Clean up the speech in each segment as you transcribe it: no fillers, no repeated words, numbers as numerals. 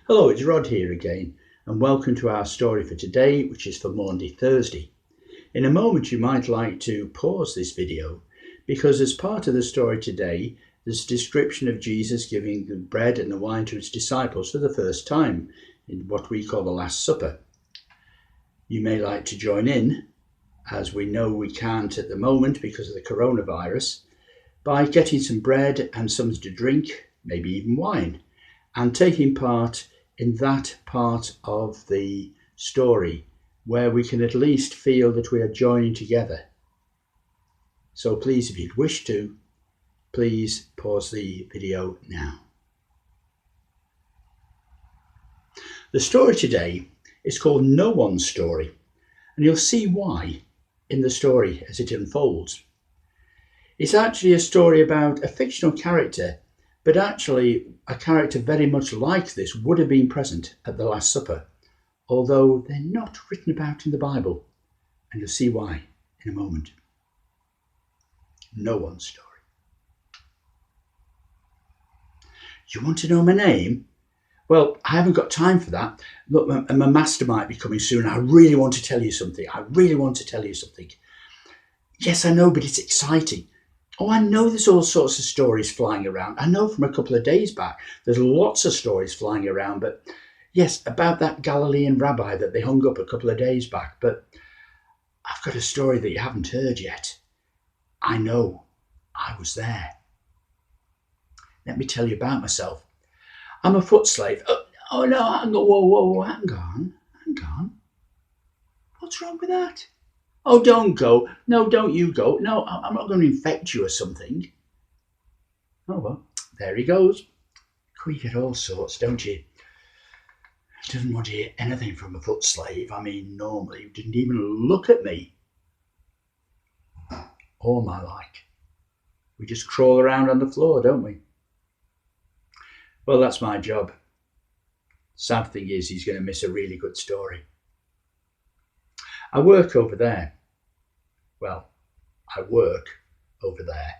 Hello, it's Rod here again, and welcome to our story for today, which is for Maundy Thursday. In a moment, you might like to pause this video because, as part of the story today, there's a description of Jesus giving the bread and the wine to his disciples for the first time in what we call the Last Supper. You may like to join in, as we know we can't at the moment because of the coronavirus, by getting some bread and something to drink, maybe even wine, and taking part in that part of the story where we can at least feel that we are joining together. So please, if you'd wish to, please pause the video now. The story today is called No One's Story, and you'll see why in the story as it unfolds. It's actually a story about a fictional character, but actually a character very much like this would have been present at the Last Supper, although they're not written about in the Bible, and you'll see why in a moment. No One's Story. You want to know my name? Well, I haven't got time for that. Look, my master might be coming soon. I really want to tell you something. Yes, I know, but it's exciting. Oh, I know there's all sorts of stories flying around. I know from a couple of days back, there's lots of stories flying around. But yes, about that Galilean rabbi that they hung up a couple of days back. But I've got a story that you haven't heard yet. I know, I was there. Let me tell you about myself. I'm a foot slave. Oh no, hang on, whoa, hang on. What's wrong with that? Oh, don't go. No, don't you go. No, I'm not going to infect you or something. Oh, well, there he goes. You get all sorts, don't you? Doesn't want to hear anything from a foot slave. I mean, normally, he didn't even look at me. All my like. We just crawl around on the floor, don't we? Well, that's my job. Sad thing is, he's going to miss a really good story. I work over there. Well, I work over there.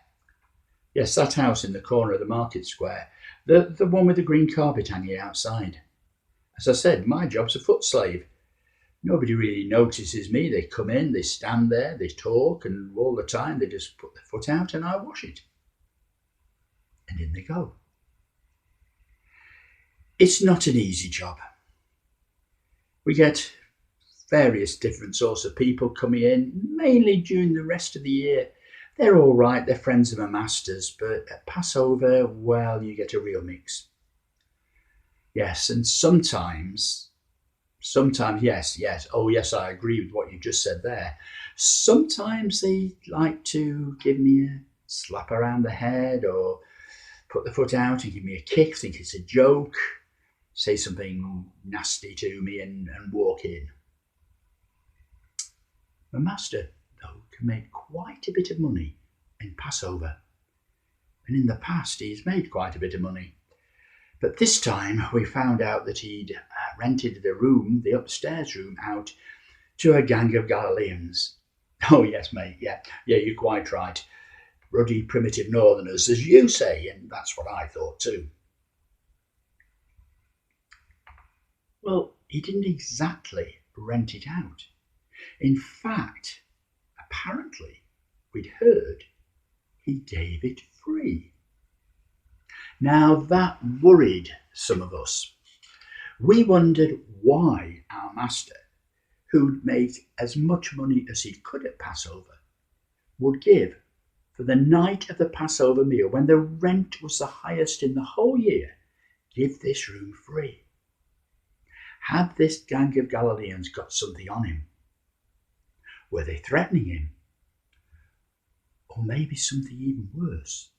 Yes, that house in the corner of the market square. The one with the green carpet hanging outside. As I said, my job's a foot slave. Nobody really notices me. They come in, they stand there, they talk, and all the time they just put their foot out and I wash it. And in they go. It's not an easy job. We get various different sorts of people coming in, mainly during the rest of the year. They're all right, they're friends of my master's, but at Passover, well, you get a real mix. Yes, and sometimes, yes. Oh, yes, I agree with what you just said there. Sometimes they like to give me a slap around the head or put the foot out and give me a kick, think it's a joke, say something nasty to me and walk in. My master, though, can make quite a bit of money in Passover. And in the past, he's made quite a bit of money. But this time, we found out that he'd rented the upstairs room, out to a gang of Galileans. Oh, yes, mate, yeah, you're quite right. Ruddy primitive northerners, as you say, and that's what I thought too. Well, he didn't exactly rent it out. In fact, apparently, we'd heard he gave it free. Now that worried some of us. We wondered why our master, who'd made as much money as he could at Passover, would give for the night of the Passover meal, when the rent was the highest in the whole year, give this room free. Had this gang of Galileans got something on him? Were they threatening him? Or maybe something even worse?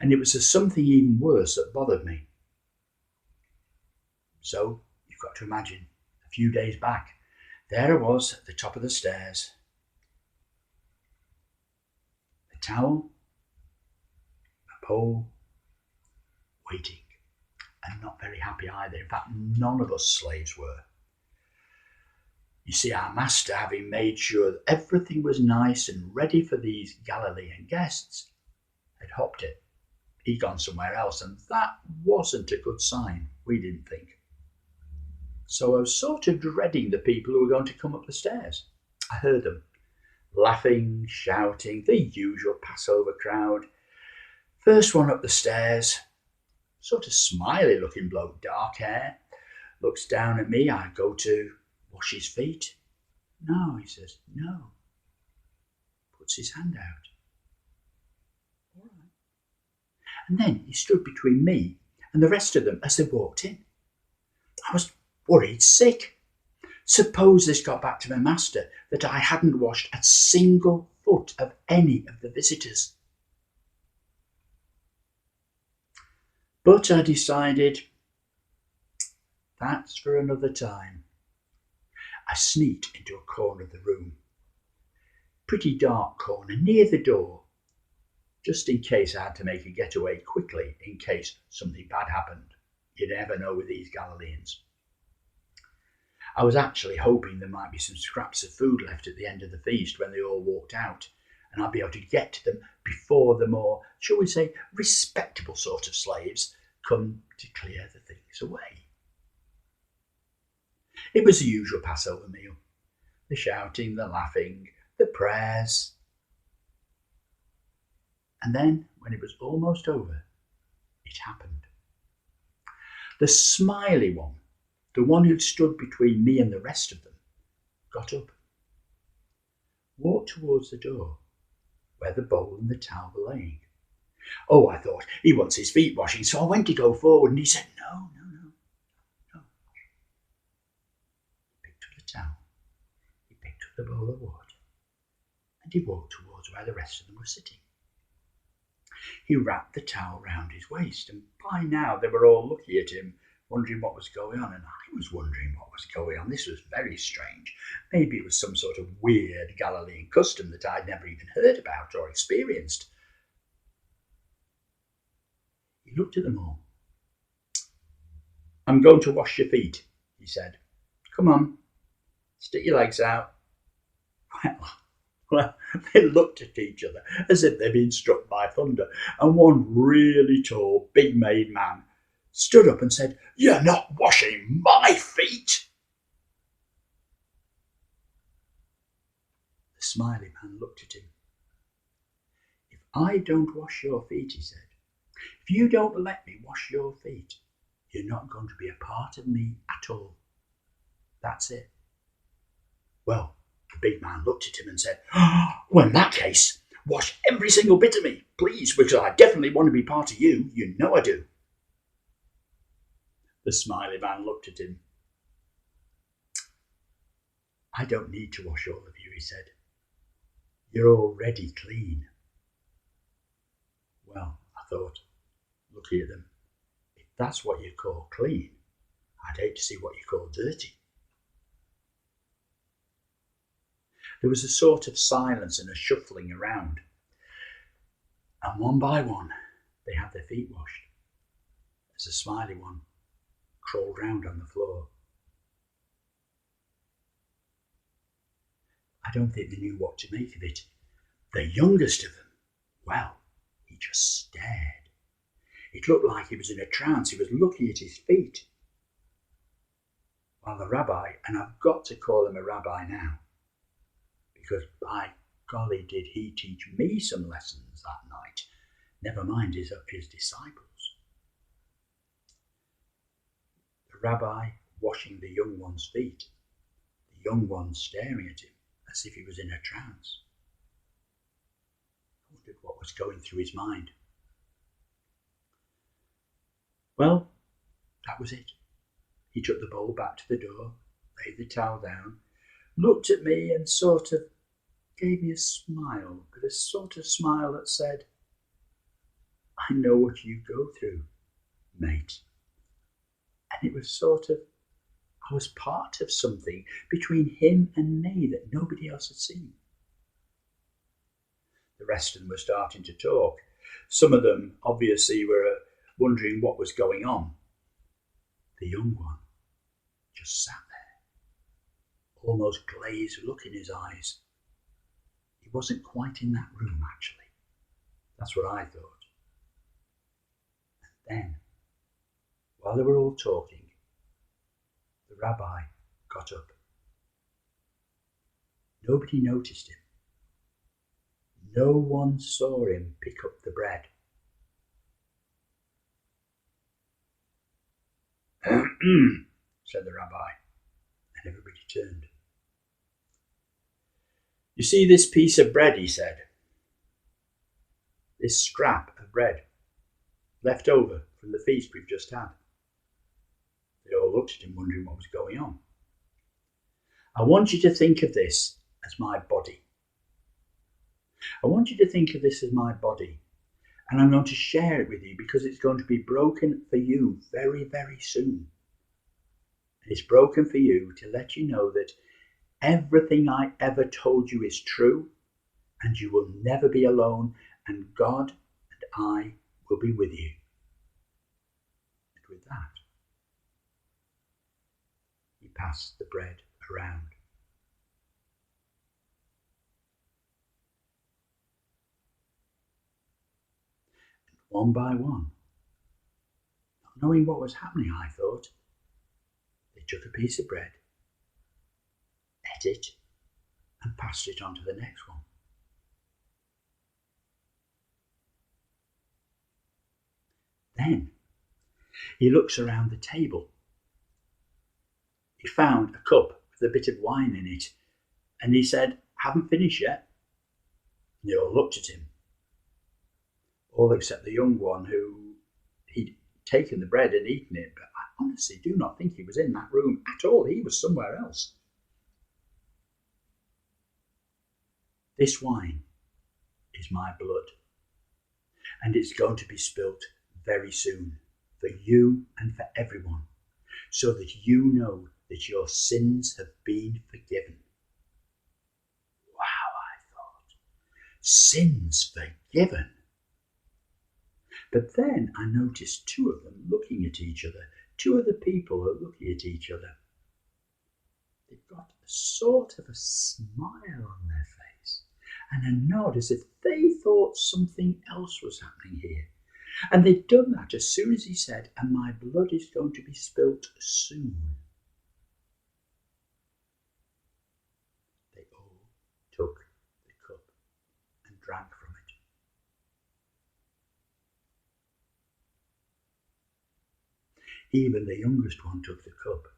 And it was the something even worse that bothered me. So, you've got to imagine, a few days back, there I was at the top of the stairs. A towel, a pole, waiting. And not very happy either. In fact, none of us slaves were. You see, our master, having made sure that everything was nice and ready for these Galilean guests, had hopped it. He'd gone somewhere else, and that wasn't a good sign, we didn't think. So I was sort of dreading the people who were going to come up the stairs. I heard them laughing, shouting, the usual Passover crowd. First one up the stairs, sort of smiley looking bloke, dark hair, looks down at me. I go to wash his feet. No, he says, no. Puts his hand out. All right. And then he stood between me and the rest of them as they walked in. I was worried sick. Suppose this got back to my master that I hadn't washed a single foot of any of the visitors. But I decided that's for another time. I sneaked into a corner of the room, pretty dark corner near the door, just in case I had to make a getaway quickly in case something bad happened. You never know with these Galileans. I was actually hoping there might be some scraps of food left at the end of the feast when they all walked out, and I'd be able to get to them before the more, shall we say, respectable sort of slaves come to clear the things away. It was the usual Passover meal. The shouting, the laughing, the prayers. And then, when it was almost over, it happened. The smiley one, the one who'd stood between me and the rest of them, got up, walked towards the door where the bowl and the towel were laying. Oh, I thought, he wants his feet washing, so I went to go forward and he said, no. He picked up the towel, he picked up the bowl of water, and he walked towards where the rest of them were sitting. He wrapped the towel round his waist, and by now they were all looking at him, wondering what was going on, and I was wondering what was going on. This was very strange. Maybe it was some sort of weird Galilean custom that I'd never even heard about or experienced. He looked at them all. I'm going to wash your feet, he said. Come on, stick your legs out. Well, they looked at each other as if they'd been struck by thunder, and one really tall, big-made man stood up and said, You're not washing my feet. The smiley man looked at him. If I don't wash your feet, he said, if you don't let me wash your feet, you're not going to be a part of me at all. That's it. Well, the big man looked at him and said, Well, in that case, wash every single bit of me, please, because I definitely want to be part of you. You know I do. The smiley man looked at him. I don't need to wash all of you, he said. You're already clean. Well, I thought, looking at them, if that's what you call clean, I'd hate to see what you call dirty. There was a sort of silence and a shuffling around, and one by one they had their feet washed, as the smiley one crawled round on the floor. I don't think they knew what to make of it. The youngest of them, well, he just stared. It looked like he was in a trance. He was looking at his feet. While the rabbi, and I've got to call him a rabbi now, because by golly did he teach me some lessons that night, never mind his disciples. The rabbi washing the young one's feet, the young one staring at him as if he was in a trance. I wondered what was going through his mind. Well, that was it. He took the bowl back to the door, laid the towel down, looked at me and sort of gave me a smile, but a sort of smile that said, I know what you go through, mate. And it was sort of, I was part of something between him and me that nobody else had seen. The rest of them were starting to talk. Some of them obviously were wondering what was going on. The young one just sat there, almost glazed look in his eyes. He wasn't quite in that room, actually. That's what I thought. And then, while they were all talking, The rabbi got up. Nobody noticed him. No one saw him pick up the bread. Said the rabbi, and everybody turned. You see this piece of bread, he said. This scrap of bread, left over from the feast we've just had. They all looked at him, wondering what was going on. I want you to think of this as my body. I want you to think of this as my body, and I'm going to share it with you because it's going to be broken for you very, very soon. It's broken for you to let you know that everything I ever told you is true, and you will never be alone, and God and I will be with you. And with that, he passed the bread around. And one by one, not knowing what was happening, I thought, they took a piece of bread, ate it, and passed it on to the next one. Then he looks around the table. He found a cup with a bit of wine in it, and he said, haven't finished yet. And they all looked at him, all except the young one who he'd taken the bread and eaten it, but I honestly do not think he was in that room at all. He was somewhere else. This wine is my blood, and it's going to be spilt very soon for you and for everyone, so that you know that your sins have been forgiven. Wow, I thought. Sins forgiven. But then I noticed two of them looking at each other. Two of the people are looking at each other. They've got a sort of a smile on their face and a nod as if they thought something else was happening here. And they'd done that as soon as he said, and my blood is going to be spilt soon. They all took the cup and drank from it. Even the youngest one took the cup.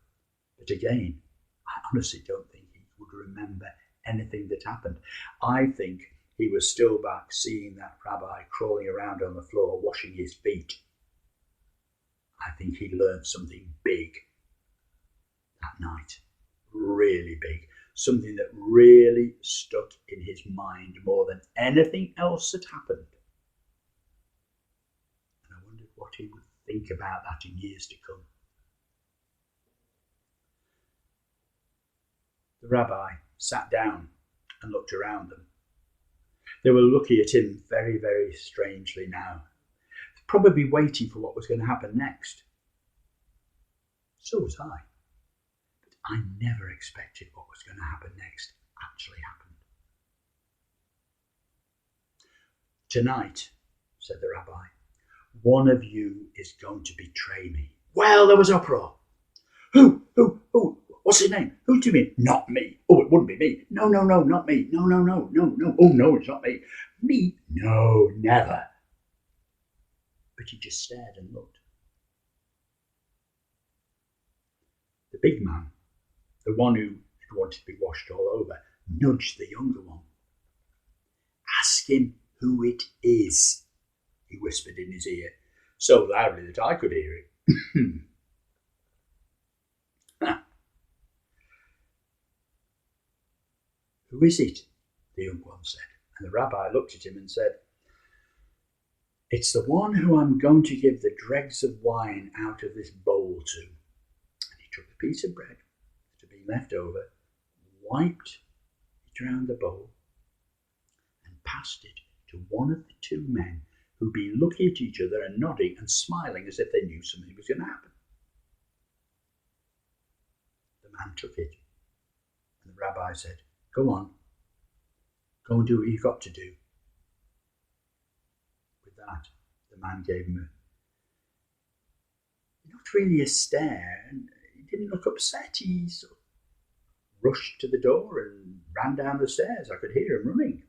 But again, I honestly don't think he would remember anything that happened. I think he was still back seeing that rabbi crawling around on the floor, washing his feet. I think he learned something big that night, really big, something that really stuck in his mind more than anything else that happened. And I wondered what he would think about that in years to come. The rabbi sat down and looked around them. They were looking at him very, very strangely now, probably waiting for what was going to happen next. So was I. But I never expected what was going to happen next actually happened. Tonight, said the rabbi, one of you is going to betray me. Well, there was uproar. Who? What's his name? Who do you mean? Not me. Oh, it wouldn't be me. No, not me. No. Oh, no, it's not me. Me? No, never. But he just stared and looked. The big man, the one who had wanted to be washed all over, nudged the younger one. Ask him who it is, he whispered in his ear, so loudly that I could hear it. Who is it? The young one said, and the rabbi looked at him and said, it's the one who I'm going to give the dregs of wine out of this bowl to. And he took the piece of bread that had been left over, wiped it around the bowl, and passed it to one of the two men who'd been looking at each other and nodding and smiling as if they knew something was going to happen. The man took it, and the rabbi said, go on, go and do what you've got to do. With that, the man gave him not really a stare, and he didn't didn't look upset. He sort of rushed to the door and ran down the stairs. I could hear him running.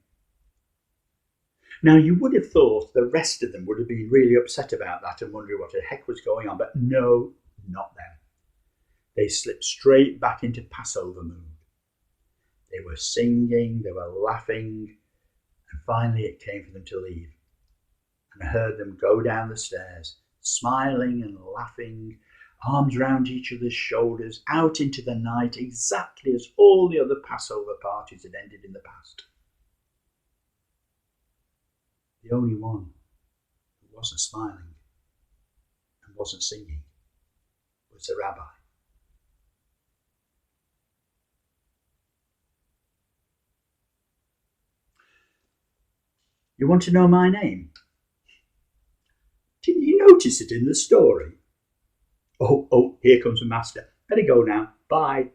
Now, you would have thought the rest of them would have been really upset about that and wondering what the heck was going on, but no, not them. They slipped straight back into Passover mood. They were singing, they were laughing, and finally it came for them to leave. And I heard them go down the stairs, smiling and laughing, arms round each other's shoulders, out into the night, exactly as all the other Passover parties had ended in the past. The only one who wasn't smiling and wasn't singing was the rabbi. You want to know my name? Didn't you notice it in the story? Oh, here comes the master. Better go now. Bye.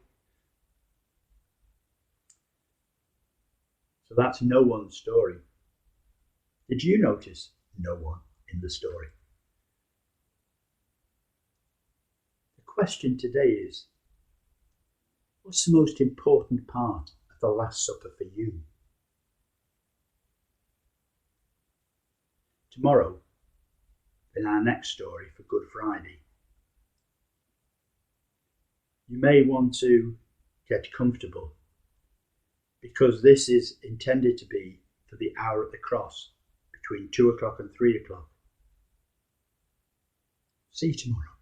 So that's no one's story. Did you notice no one in the story? The question today is, what's the most important part of the Last Supper for you? Tomorrow, in our next story for Good Friday, you may want to get comfortable because this is intended to be for the hour at the cross between 2 o'clock and 3 o'clock. See you tomorrow.